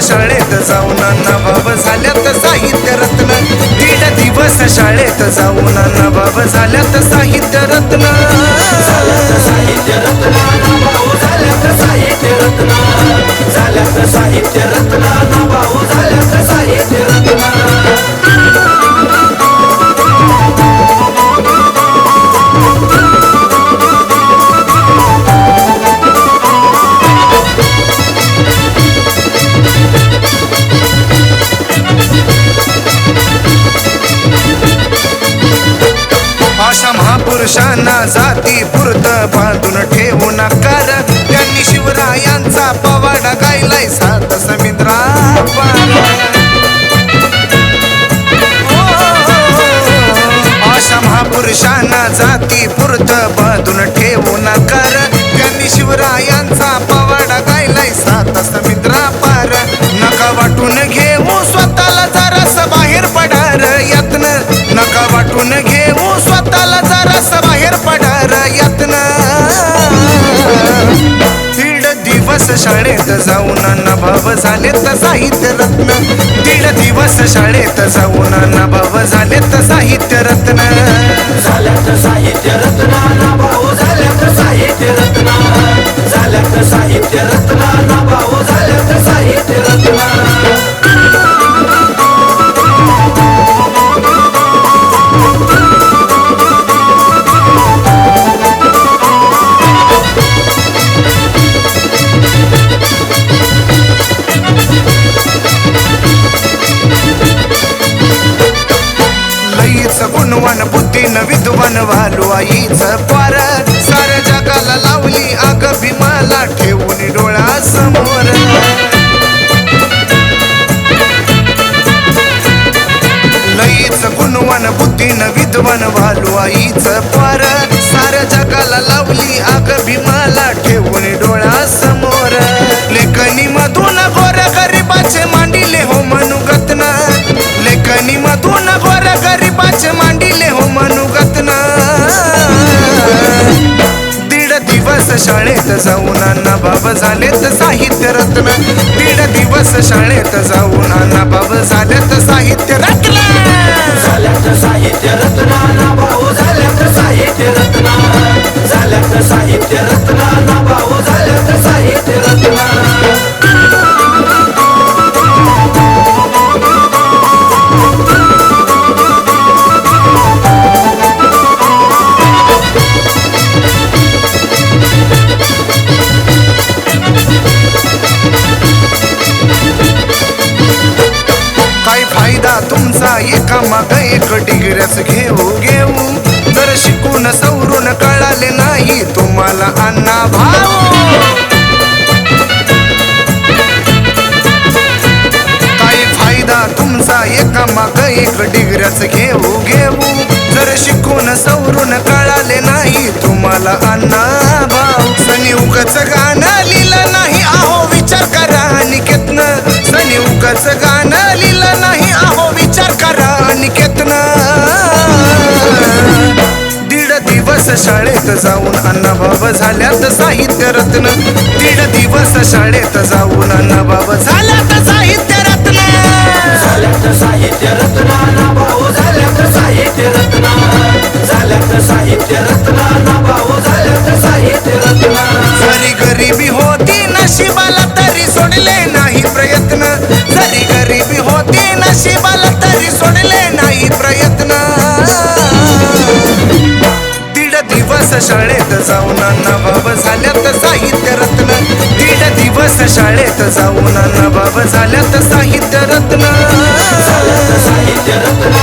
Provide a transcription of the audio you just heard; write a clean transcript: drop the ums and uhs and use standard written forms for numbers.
शाळेत जाऊन नवाब झाल्यात साहित्य रत्न. 1.5 दिवस शाळेत जाऊन नवाब झाल्यात साहित्य रत्न. झाल्यात साहित्य रत्न नभाऊ झाल्यात साहित्य रत्न. झाल्यात साहित्य रत्न नभाऊ झाल्यात साहित्य रत्न. अशा महापुरुषांना जाती पुरत बांधून ठेवू नकार. त्यांनी शिवरायांचा पवाडा गायलाय सात समुद्रापार. अशा महापुरुषांना जाती पुरत बांधून ठेवू नकार. त्यांनी शिवरायांचा पवाडा गायलाय सात समुद्रापार. नका वाटून घेऊ स्वतःला जरास बाहेर पडार यातन. नका वाटून घेऊ स्वतःला जरास बाहेर पडार यातन. 1.5 दिवस शाळेत जाऊन नभाव झालेत साहित्य रत्न. 1.5 दिवस शाळेत जाऊन नभाव झालेत साहित्य रत्न. झाल्यात साहित्य रत्न नभाऊ झाल्यात साहित्य रत्न. झाल्यात साहित्य रत्न नभाऊ झाल्यात साहित्य रत्न. गुणवान बुद्धीन विद्वान वालू आईच पार. साऱ्या जगाला लावली आग भीमाला ठेवून डोळ्यासमोर. लईच गुणवान बुद्धीन विद्वान वालू आईच पार. साऱ्या जगाला लावली आग भीमाला ठेवून डोळ्यासमोर. लेखनी मधून गोर गरिबाचे मांडिले हो मनुगतन. लेखनी मधून गोर गरिबाचे मांडिले हो मनुगतन. 1.5 दिवस शाळेत जाऊन नभाव झालेत साहित्य रत्न. 1.5 दिवस शाळेत जाऊन नभाव झालेत साहित्य रत्न. झाल्यात साहित्य रत्न नभाऊ झाल्यात साहित्य रत्न. झाल्यात साहित्य रत्न नभाऊ झाल्यात साहित्य रत्न. तुमचा एका माग एक डिग्र्याच घेऊ घेऊ. जर शिकून सवरून कळाले नाही तुम्हाला अण्णा भाऊ. काय फायदा तुमचा एका माग एक डिग्र्याच घेऊ घेऊ. जर शिकून सवरून कळाले नाही तुम्हाला अण्णा भाऊ. सनी उगाच गाणं लिहिलं नाही आहो विचार करा अनिकेतन. सनी उगाच गाणं लिहिलं नाही आहो विचार करा अनिकेतन. 1.5 दिवस शाळेत जाऊन अण्णाभाव झाल्यात साहित्य रत्न. 1.5 दिवस शाळेत जाऊन अण्णाभाव झाल्यात साहित्य रत्न. झाल्यात साहित्य रत्न नभाऊ झाल्यात साहित्य रत्न. झाल्यात साहित्य रत्न नभाऊ झाल्यात साहित्य रत्न. जरी गरिबी होती नशिबाला तरी सोडले नाही प्रयत्न. जरी गरिबी होती नशिबाला तरी सोडले नाही प्रयत्न. 1.5 दिवस शाळेत जाऊन नभाव झाल्यात साहित्य रत्न. 1.5 दिवस शाळेत जाऊन नभाव झाल्यात साहित्य रत्न. झाल्यात साहित्य रत्न